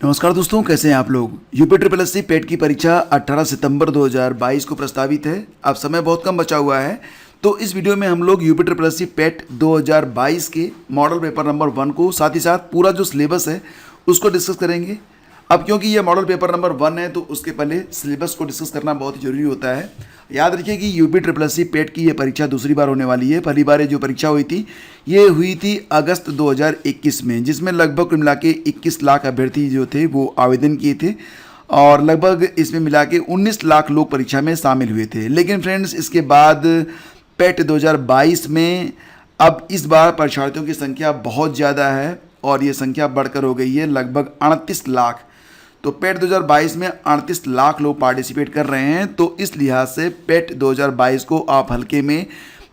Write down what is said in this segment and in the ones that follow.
नमस्कार दोस्तों, कैसे हैं आप लोग। यूपी ट्रिपल एस सी पेट की परीक्षा 18 सितंबर 2022 को प्रस्तावित है। अब समय बहुत कम बचा हुआ है, तो इस वीडियो में हम लोग यूपी ट्रिपल एस सी पेट 2022 के मॉडल पेपर नंबर 1 को साथ ही साथ पूरा जो सिलेबस है उसको डिस्कस करेंगे। अब क्योंकि ये मॉडल पेपर नंबर 1 है तो उसके पहले सिलेबस को डिस्कस करना बहुत ज़रूरी होता है। याद रखिए कि यूपी ट्रिपल एस सी पेट की ये परीक्षा दूसरी बार होने वाली है। पहली बार ये जो परीक्षा हुई थी ये हुई थी अगस्त 2021 में, जिसमें लगभग कुल मिला के 21 लाख अभ्यर्थी जो थे वो आवेदन किए थे और लगभग इसमें मिला के 19 लाख लोग परीक्षा में शामिल हुए थे। लेकिन फ्रेंड्स, इसके बाद पेट 2022 में अब इस बार परीक्षार्थियों की संख्या बहुत ज़्यादा है और ये संख्या बढ़कर हो गई है लगभग 38 लाख। तो पेट 2022 में 38 लाख लोग पार्टिसिपेट कर रहे हैं, तो इस लिहाज से पेट 2022 को आप हल्के में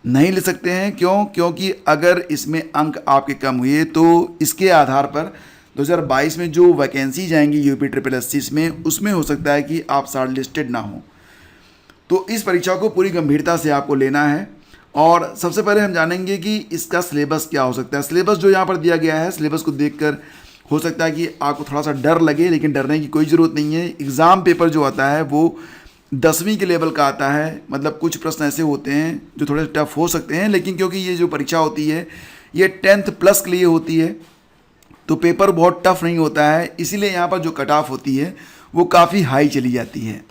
नहीं ले सकते हैं। क्योंकि अगर इसमें अंक आपके कम हुए तो इसके आधार पर 2022 में जो वैकेंसी जाएंगी यूपी ट्रिपल एस सी में, उसमें हो सकता है कि आप शॉर्ट लिस्टेड ना हो। तो इस परीक्षा को पूरी गंभीरता से आपको लेना है और सबसे पहले हम जानेंगे कि इसका सिलेबस क्या हो सकता है। सिलेबस जो यहाँ पर दिया गया है, सिलेबस को देखकर हो सकता है कि आपको थोड़ा सा डर लगे, लेकिन डरने की कोई ज़रूरत नहीं है। एग्ज़ाम पेपर जो आता है वो 10वीं के लेवल का आता है, मतलब कुछ प्रश्न ऐसे होते हैं जो थोड़े टफ हो सकते हैं, लेकिन क्योंकि ये जो परीक्षा होती है ये 10th प्लस के लिए होती है तो पेपर बहुत टफ नहीं होता है, इसीलिए यहाँ पर जो कट ऑफ होती है वो काफ़ी हाई चली जाती है।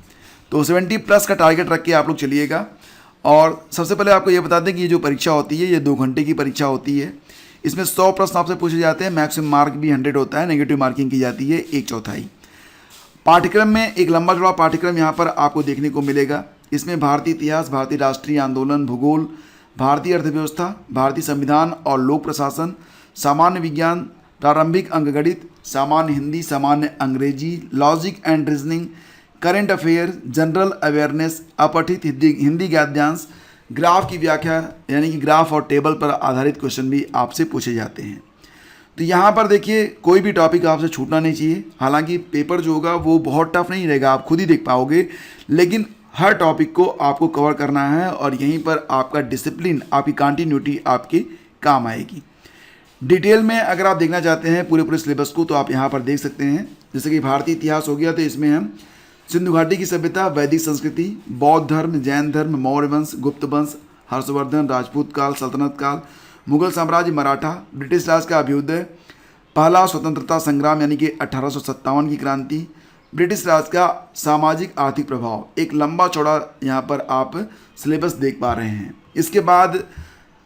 तो 70 प्लस का टारगेट रख के आप लोग चलिएगा। और सबसे पहले आपको ये बता दें कि ये जो परीक्षा होती है ये 2 घंटे की परीक्षा होती है। इसमें 100 प्रश्न आपसे पूछे जाते हैं, मैक्सिमम मार्क भी 100 होता है, नेगेटिव मार्किंग की जाती है 1/4। पाठ्यक्रम में एक लंबा चौड़ा पाठ्यक्रम यहाँ पर आपको देखने को मिलेगा। इसमें भारतीय इतिहास, भारतीय राष्ट्रीय आंदोलन, भूगोल, भारतीय अर्थव्यवस्था, भारतीय संविधान और लोक प्रशासन, सामान्य विज्ञान, प्रारंभिक अंकगणित, सामान्य हिंदी, सामान्य Angrezi, logic and reasoning, current affair, general awareness, अपठित हिंदी गद्यांश, ग्राफ की व्याख्या यानी कि ग्राफ और टेबल पर आधारित क्वेश्चन भी आपसे पूछे जाते हैं। तो यहाँ पर देखिए कोई भी टॉपिक आपसे छूटना नहीं चाहिए। हालांकि पेपर जो होगा वो बहुत टफ नहीं रहेगा, आप खुद ही देख पाओगे, लेकिन हर टॉपिक को आपको कवर करना है और यहीं पर आपका डिसिप्लिन, आपकी कंटिन्यूटी आपके काम आएगी। डिटेल में अगर आप देखना चाहते हैं पूरे सिलेबस को तो आप यहाँ पर देख सकते हैं। जैसे कि भारतीय इतिहास हो गया तो इसमें हम सिंधु घाटी की सभ्यता, वैदिक संस्कृति, बौद्ध धर्म, जैन धर्म, मौर्य वंश, गुप्त वंश, हर्षवर्धन, राजपूत काल, सल्तनत काल, मुगल साम्राज्य, मराठा, ब्रिटिश राज का अभ्युदय, पहला स्वतंत्रता संग्राम यानी कि 1857 की क्रांति, ब्रिटिश राज का सामाजिक आर्थिक प्रभाव, एक लंबा चौड़ा यहाँ पर आप सिलेबस देख पा रहे हैं। इसके बाद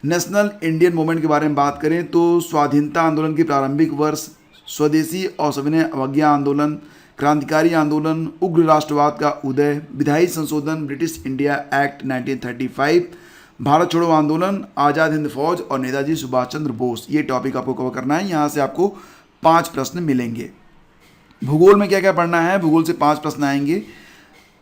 नेशनल इंडियन मूवमेंट के बारे में बात करें तो स्वाधीनता आंदोलन के प्रारंभिक वर्ष, स्वदेशी और सविनय अवज्ञा आंदोलन, क्रांतिकारी आंदोलन, उग्र राष्ट्रवाद का उदय, विधायी संशोधन, ब्रिटिश इंडिया एक्ट 1935, भारत छोड़ो आंदोलन, आज़ाद हिंद फौज और नेताजी सुभाष चंद्र बोस, ये टॉपिक आपको कवर करना है। यहाँ से आपको 5 प्रश्न मिलेंगे। भूगोल में क्या क्या पढ़ना है, भूगोल से 5 प्रश्न आएंगे।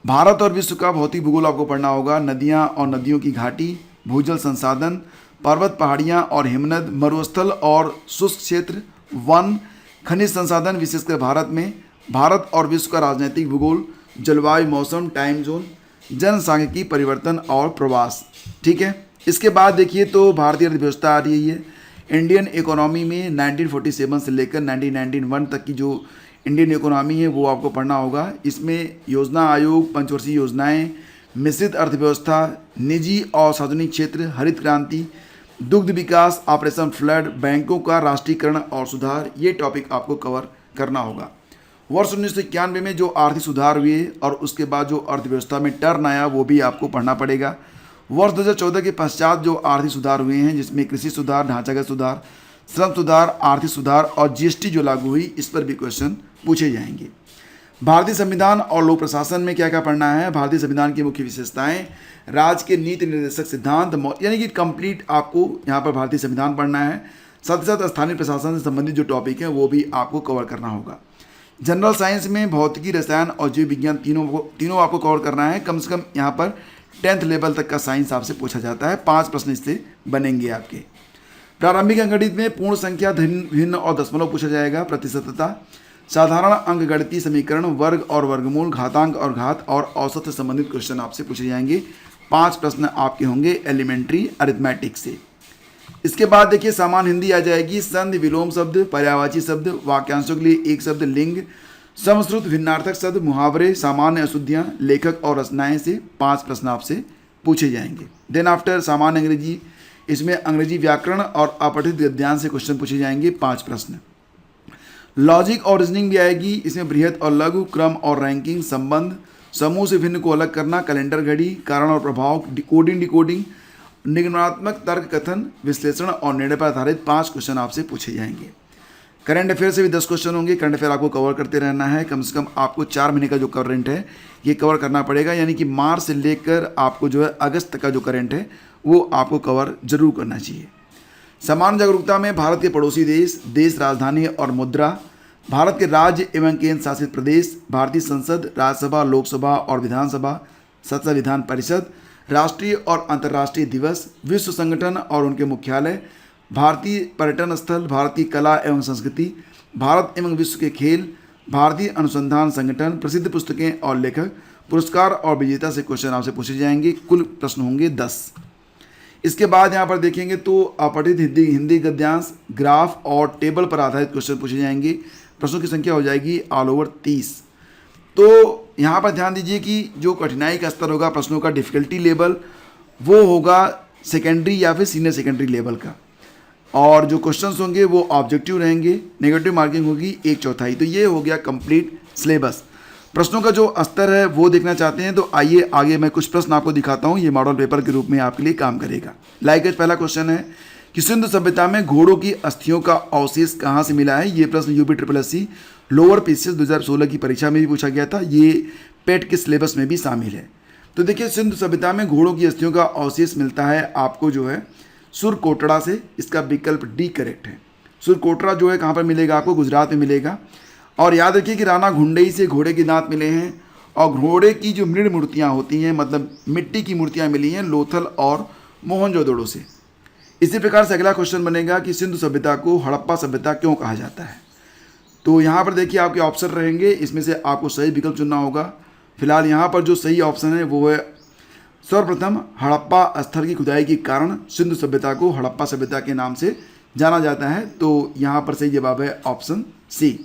भारत और विश्व का भौतिक भूगोल आपको पढ़ना होगा। नदियाँ और नदियों की घाटी, भूजल संसाधन, पर्वत पहाड़ियाँ और हिमनद, मरुस्थल और शुष्क क्षेत्र, वन, खनिज संसाधन विशेषकर भारत में, भारत और विश्व का राजनीतिक भूगोल, जलवायु, मौसम, टाइम जोन, जनसांख्यिकी परिवर्तन और प्रवास। ठीक है। इसके बाद देखिए तो भारतीय अर्थव्यवस्था आ रही है। इंडियन इकोनॉमी में 1947 से लेकर 1991 तक की जो इंडियन इकोनॉमी है वो आपको पढ़ना होगा। इसमें योजना आयोग, पंचवर्षीय योजनाएं, मिश्रित अर्थव्यवस्था, निजी और सार्वजनिक क्षेत्र, हरित क्रांति, दुग्ध विकास, ऑपरेशन फ्लड, बैंकों का राष्ट्रीयकरण और सुधार, ये टॉपिक आपको कवर करना होगा। वर्ष 1991 में जो आर्थिक सुधार हुए और उसके बाद जो अर्थव्यवस्था में टर्न आया वो भी आपको पढ़ना पड़ेगा। वर्ष 2014 के पश्चात जो आर्थिक सुधार हुए हैं जिसमें कृषि सुधार, ढांचागत सुधार, श्रम सुधार, आर्थिक सुधार और जीएसटी जो लागू हुई, इस पर भी क्वेश्चन पूछे जाएंगे। भारतीय संविधान और लोक प्रशासन में क्या क्या पढ़ना है, भारतीय संविधान की मुख्य विशेषताएं, राज्य के नीति निर्देशक सिद्धांत, यानी कि कंप्लीट आपको यहाँ पर भारतीय संविधान पढ़ना है। साथ ही साथ स्थानीय प्रशासन से संबंधित जो टॉपिक हैं वो भी आपको कवर करना होगा। जनरल साइंस में भौतिकी, रसायन और जीव विज्ञान तीनों आपको कवर करना है। कम से कम यहाँ पर 10th लेवल तक का साइंस आपसे पूछा जाता है। 5 प्रश्न इससे बनेंगे आपके। प्रारंभिक अंकगणित में पूर्ण संख्या, भिन्न और दशमलव पूछा जाएगा। प्रतिशतता, साधारण अंकगणितीय समीकरण, वर्ग और वर्गमूल, घातांक और घात और औसत से संबंधित क्वेश्चन आपसे पूछे जाएंगे। 5 प्रश्न आपके होंगे एलिमेंट्री अरिथमेटिक से। इसके बाद देखिए सामान्य हिंदी आ जाएगी। संधि, विलोम शब्द, पर्यायवाची शब्द, वाक्यांशों के लिए एक शब्द, लिंग, समश्रुत भिन्नार्थक शब्द, मुहावरे, सामान्य अशुद्धियाँ, लेखक और रचनाएं से 5 प्रश्न आपसे पूछे जाएंगे। देन आफ्टर सामान्य अंग्रेजी, इसमें अंग्रेजी व्याकरण और अपठित गद्यांश से क्वेश्चन पूछे जाएंगे 5 प्रश्न। लॉजिक और रीजनिंग भी आएगी, इसमें बृहत और लघु, क्रम और रैंकिंग, संबंध, समूह से भिन्न को अलग करना, कैलेंडर घड़ी, कारण और प्रभाव, कोडिंग डिकोडिंग, निगमनात्मक तर्क कथन, विश्लेषण और निर्णय पर आधारित 5 क्वेश्चन आपसे पूछे जाएंगे। करंट अफेयर से भी 10 क्वेश्चन होंगे। करंट अफेयर आपको कवर करते रहना है, कम से कम आपको 4 महीने का जो करंट है ये कवर करना पड़ेगा, यानी कि मार्च से लेकर आपको जो है अगस्त तक का जो करंट है वो आपको कवर जरूर करना चाहिए। समान जागरूकता में भारत के पड़ोसी देश, देश राजधानी और मुद्रा, भारत के राज्य एवं केंद्र शासित प्रदेश, भारतीय संसद, राज्यसभा, लोकसभा और विधानसभा, सत्ता विधान परिषद, राष्ट्रीय और अंतर्राष्ट्रीय दिवस, विश्व संगठन और उनके मुख्यालय, भारतीय पर्यटन स्थल, भारतीय कला एवं संस्कृति, भारत एवं विश्व के खेल, भारतीय अनुसंधान संगठन, प्रसिद्ध पुस्तकें और लेखक, पुरस्कार और विजेता से क्वेश्चन आपसे पूछे जाएंगे। कुल प्रश्न होंगे 10। इसके बाद यहाँ पर देखेंगे तो अपठित हिंदी गद्यांश, ग्राफ और टेबल पर आधारित क्वेश्चन पूछे जाएंगे। प्रश्नों की संख्या हो जाएगी ऑल ओवर 30। तो यहाँ पर ध्यान दीजिए कि जो कठिनाई का स्तर होगा, प्रश्नों का डिफिकल्टी लेवल, वो होगा सेकेंडरी या फिर सीनियर सेकेंडरी लेवल का, और जो क्वेश्चंस होंगे वो ऑब्जेक्टिव रहेंगे, नेगेटिव मार्किंग होगी 1/4। तो ये हो गया कंप्लीट सिलेबस। प्रश्नों का जो स्तर है वो देखना चाहते हैं तो आइए आगे मैं कुछ प्रश्न आपको दिखाता हूँ, ये मॉडल पेपर के रूप में आपके लिए काम करेगा। लाइक पहला क्वेश्चन है कि सिंधु सभ्यता में घोड़ों की अस्थियों का अवशेष कहाँ से मिला है। ये प्रश्न UPSSC लोअर पीसीएस 2016 की परीक्षा में भी पूछा गया था, ये पेट के सिलेबस में भी शामिल है। तो देखिए, सिंधु सभ्यता में घोड़ों की अस्थियों का अवशेष मिलता है आपको जो है सुरकोटड़ा से। इसका विकल्प डी करेक्ट है। सुरकोटड़ा जो है कहाँ पर मिलेगा आपको, गुजरात में मिलेगा। और याद रखिए कि राणा घुंडई से घोड़े के दांत मिले हैं, और घोड़े की जो मृण मूर्तियाँ होती हैं, मतलब मिट्टी की मूर्तियाँ मिली हैं लोथल और मोहनजोदड़ो से। इसी प्रकार से अगला क्वेश्चन बनेगा कि सिंधु सभ्यता को हड़प्पा सभ्यता क्यों कहा जाता है। तो यहाँ पर देखिए आपके ऑप्शन रहेंगे, इसमें से आपको सही विकल्प चुनना होगा। फिलहाल यहाँ पर जो सही ऑप्शन है वो है सर्वप्रथम हड़प्पा स्थल की खुदाई के कारण सिंधु सभ्यता को हड़प्पा सभ्यता के नाम से जाना जाता है। तो यहाँ पर सही जवाब है ऑप्शन सी।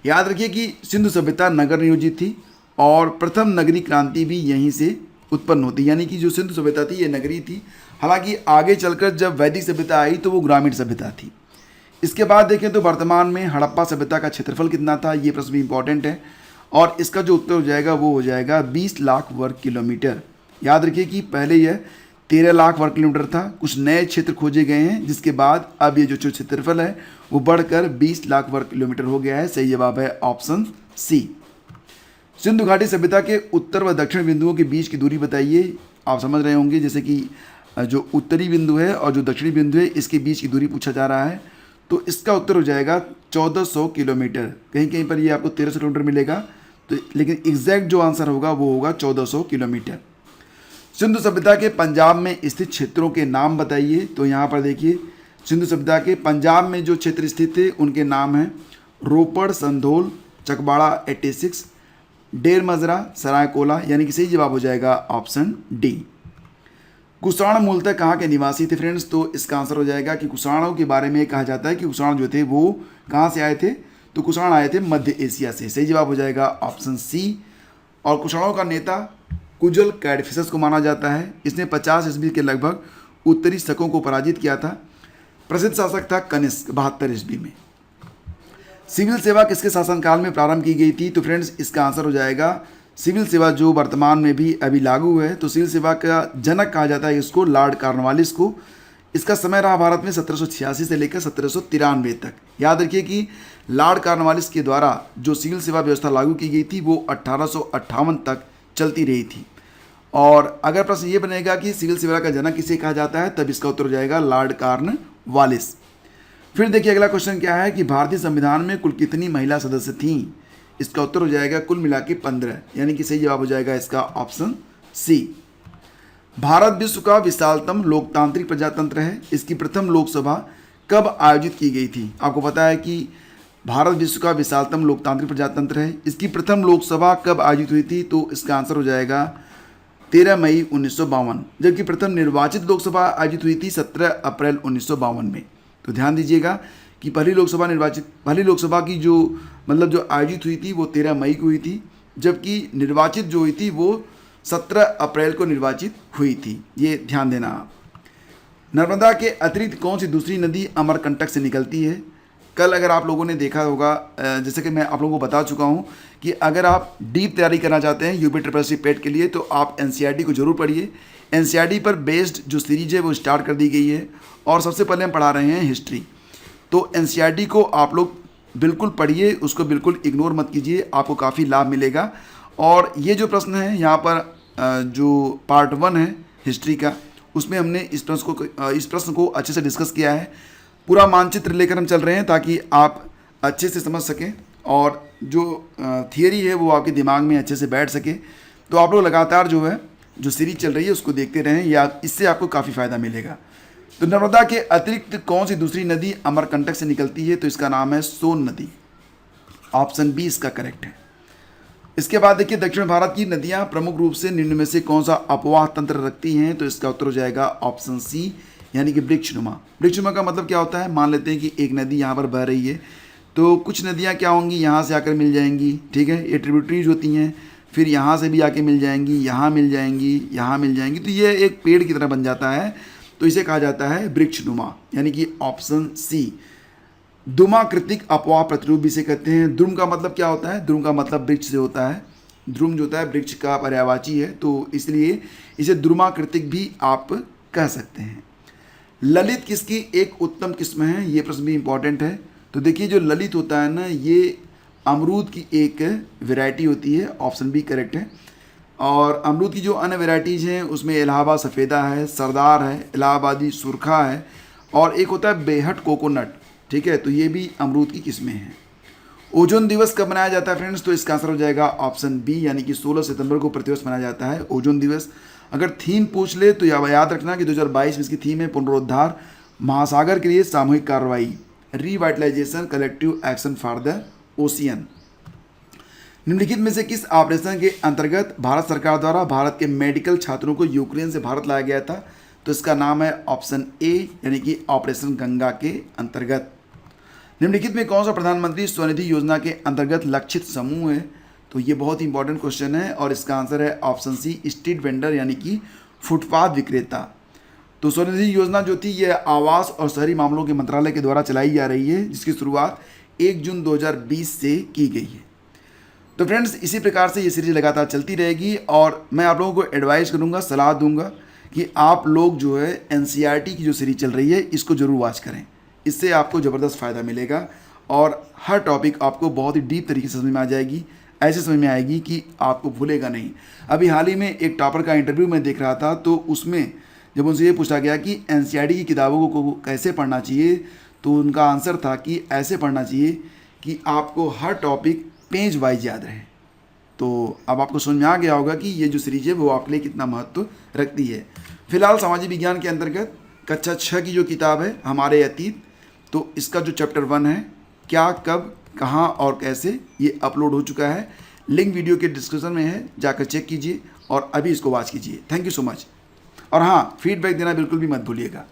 याद रखिए कि सिंधु सभ्यता नगर नियोजित थी और प्रथम नगरी क्रांति भी यहीं से उत्पन्न होती, यानी कि जो सिंधु सभ्यता थी ये नगरी थी। हालांकि आगे चलकर जब वैदिक सभ्यता आई तो वो ग्रामीण सभ्यता थी। इसके बाद देखें तो वर्तमान में हड़प्पा सभ्यता का क्षेत्रफल कितना था, ये प्रश्न भी इंपॉर्टेंट है, और इसका जो उत्तर हो जाएगा वो हो जाएगा 20 लाख वर्ग किलोमीटर। याद रखिए कि पहले यह 13 लाख वर्ग किलोमीटर था, कुछ नए क्षेत्र खोजे गए हैं, जिसके बाद अब ये जो क्षेत्रफल है वो बढ़कर 20 लाख वर्ग किलोमीटर हो गया है। सही जवाब है ऑप्शन सी। सिंधु घाटी सभ्यता के उत्तर व दक्षिण बिंदुओं के बीच की दूरी बताइए। आप समझ रहे होंगे जैसे कि जो उत्तरी बिंदु है और जो दक्षिणी बिंदु है इसके बीच की दूरी पूछा जा रहा है। तो इसका उत्तर हो जाएगा 1400 किलोमीटर। कहीं कहीं पर ये आपको 1300 किलोमीटर मिलेगा, तो लेकिन एग्जैक्ट जो आंसर होगा वो होगा 1400 किलोमीटर। सिंधु सभ्यता के पंजाब में स्थित क्षेत्रों के नाम बताइए। तो यहाँ पर देखिए, सिंधु सभ्यता के पंजाब में जो क्षेत्र स्थित थे उनके नाम हैं रोपड़, संधोल, चकबाड़ा 86, डेर मजरा, सरायकोला, यानी कि सही जवाब हो जाएगा ऑप्शन डी। कुषाण मूलतः कहाँ के निवासी थे फ्रेंड्स। तो इसका आंसर हो जाएगा कि कुषाणों के बारे में कहा जाता है कि कुषाण जो थे वो कहाँ से आए थे, तो कुषाण आए थे मध्य एशिया से। सही जवाब हो जाएगा ऑप्शन सी। और कुषाणों का नेता कुजल कैडफिसस को माना जाता है। इसने 50 ईस्वी के लगभग उत्तरी शकों को पराजित किया था। प्रसिद्ध शासक था कनिष्क 72 ईस्वी में। सिविल सेवा किसके शासनकाल में प्रारंभ की गई थी। तो फ्रेंड्स इसका आंसर हो जाएगा सिविल सेवा जो वर्तमान में भी अभी लागू है। तो सिविल सेवा का जनक कहा जाता है इसको, लॉर्ड कॉर्नवालिस को। इसका समय रहा भारत में 1786 से लेकर 1793 तक। याद रखिए कि लॉर्ड कॉर्नवालिस के द्वारा जो सिविल सेवा व्यवस्था लागू की गई थी वो 1858 तक चलती रही थी। और अगर प्रश्न ये बनेगा कि सिविल सेवा का जनक किसे कहा जाता है, तब इसका उत्तर हो जाएगा लॉर्ड कॉर्नवालिस। फिर देखिए अगला क्वेश्चन क्या है कि भारतीय संविधान में कुल कितनी महिला सदस्य थीं। इसका उत्तर हो जाएगा कुल मिला के 15, यानी कि सही जवाब हो जाएगा इसका ऑप्शन सी। भारत विश्व का विशालतम लोकतांत्रिक प्रजातंत्र है। इसकी प्रथम लोकसभा कब आयोजित की गई थी। आपको पता है कि भारत विश्व का विशालतम लोकतांत्रिक प्रजातंत्र है। इसकी प्रथम लोकसभा कब आयोजित हुई थी। तो इसका आंसर हो जाएगा 13 मई 1952, जबकि प्रथम निर्वाचित लोकसभा आयोजित हुई थी 17 अप्रैल 1952 में। तो ध्यान दीजिएगा कि पहली लोकसभा की जो मतलब जो आयोजित हुई थी वो 13 मई को हुई थी, जबकि निर्वाचित जो हुई थी वो 17 अप्रैल को निर्वाचित हुई थी। ये ध्यान देना आप। नर्मदा के अतिरिक्त कौन सी दूसरी नदी अमरकंटक से निकलती है? कल अगर आप लोगों ने देखा होगा, जैसे कि मैं आप लोगों को बता चुका हूं कि अगर आप डीप तैयारी करना चाहते हैं यूपी ट्रिपल पेट के लिए तो आप एनसीईआरटी को जरूर पढ़िए। एनसीईआरटी पर बेस्ड जो सीरीज है वो स्टार्ट कर दी गई है और सबसे पहले हम पढ़ा रहे हैं हिस्ट्री। तो एनसीईआरटी को आप लोग बिल्कुल पढ़िए, उसको बिल्कुल इग्नोर मत कीजिए, आपको काफ़ी लाभ मिलेगा। और ये जो प्रश्न है यहाँ पर जो पार्ट 1 है हिस्ट्री का, उसमें हमने इस प्रश्न को अच्छे से डिस्कस किया है। पूरा मानचित्र लेकर हम चल रहे हैं ताकि आप अच्छे से समझ सकें और जो थियरी है वो आपके दिमाग में अच्छे से बैठ सके। तो आप लोग लगातार जो है जो सीरीज चल रही है उसको देखते रहें, या इससे आपको काफ़ी फ़ायदा मिलेगा। तो नर्मदा के अतिरिक्त कौन सी दूसरी नदी अमरकंटक से निकलती है? तो इसका नाम है सोन नदी। ऑप्शन बी इसका करेक्ट है। इसके बाद देखिए, दक्षिण भारत की नदियां प्रमुख रूप से निम्न में से कौन सा अपवाह तंत्र रखती हैं? तो इसका उत्तर हो जाएगा ऑप्शन सी, यानी कि वृक्षनुमा। वृक्षनुमा का मतलब क्या होता है? मान लेते हैं कि एक नदी यहाँ पर बह रही है, तो कुछ नदियाँ क्या होंगी, यहाँ से आकर मिल जाएंगी, ठीक है, ये ट्रिब्यूटरीज होती हैं, फिर यहाँ से भी आके मिल जाएंगी, यहाँ मिल जाएंगी, यहाँ मिल जाएंगी, तो ये एक पेड़ की तरह बन जाता है। तो इसे कहा जाता है वृक्षनुमा, यानी कि ऑप्शन सी। द्रुमाकृतिक अपवाह प्रतिरूप भी इसे कहते हैं। द्रुम का मतलब क्या होता है? द्रुम का मतलब वृक्ष से होता है। द्रुम जो होता है वृक्ष का पर्यायवाची है, तो इसलिए इसे द्रुमाकृतिक भी आप कह सकते हैं। ललित किसकी एक उत्तम किस्म है? ये प्रश्न भी इंपॉर्टेंट है। तो देखिए, जो ललित होता है ना, ये अमरूद की एक वैरायटी होती है। ऑप्शन बी करेक्ट है। और अमरूद की जो अन्य वैरायटीज़ हैं उसमें इलाहाबाद सफ़ेदा है, सरदार है, इलाहाबादी सुरखा है, और एक होता है बेहट कोकोनट, ठीक है, तो ये भी अमरूद की किस्में हैं। ओजोन दिवस कब मनाया जाता है फ्रेंड्स? तो इसका आंसर हो जाएगा ऑप्शन बी, यानी कि 16 सितंबर को प्रतिवर्ष मनाया जाता है ओजोन दिवस। अगर थीम पूछ ले तो याद रखना कि 2022 में इसकी थीम है पुनरुद्धार महासागर के लिए सामूहिक कार्रवाई, revitalisation collective action for the ocean. निम्नलिखित में से किस ऑपरेशन के अंतर्गत भारत सरकार द्वारा भारत के मेडिकल छात्रों को यूक्रेन से भारत लाया गया था? तो इसका नाम है ऑप्शन ए, यानी कि ऑपरेशन गंगा के अंतर्गत। निम्नलिखित में कौन सा प्रधानमंत्री स्वनिधि योजना के अंतर्गत लक्षित समूह है? तो ये बहुत ही इंपॉर्टेंट क्वेश्चन है और इसका आंसर है ऑप्शन सी, स्ट्रीट वेंडर, यानी कि फुटपाथ विक्रेता। तो स्वनिधि योजना जो थी ये आवास और शहरी मामलों के मंत्रालय के द्वारा चलाई जा रही है, जिसकी शुरुआत 1 जून 2020 से की गई है। तो फ्रेंड्स, इसी प्रकार से ये सीरीज लगातार चलती रहेगी और मैं आप लोगों को एडवाइस करूंगा, सलाह दूंगा कि आप लोग जो है एनसीईआरटी की जो सीरीज चल रही है इसको जरूर वॉच करें। इससे आपको ज़बरदस्त फ़ायदा मिलेगा और हर टॉपिक आपको बहुत ही डीप तरीके से समझ में आ जाएगी, ऐसे समझ में आएगी कि आपको भूलेगा नहीं। अभी हाल ही में एक टॉपर का इंटरव्यू मैं देख रहा था, तो उसमें जब उनसे ये पूछा गया कि एनसीईआरटी की किताबों को कैसे पढ़ना चाहिए, तो उनका आंसर था कि ऐसे पढ़ना चाहिए कि आपको हर टॉपिक पेज वाइज याद रहे। तो अब आपको समझ में आ गया होगा कि ये जो सीरीज है वो आपके लिए कितना महत्व रखती है। फिलहाल सामाजिक विज्ञान के अंतर्गत कक्षा 6 की जो किताब है हमारे अतीत, तो इसका जो चैप्टर 1 है क्या, कब, कहाँ और कैसे, ये अपलोड हो चुका है। लिंक वीडियो के डिस्क्रिप्शन में है, जाकर चेक कीजिए और अभी इसको वॉच कीजिए। Thank you so much. और हाँ, फीडबैक देना बिल्कुल भी मत भूलिएगा।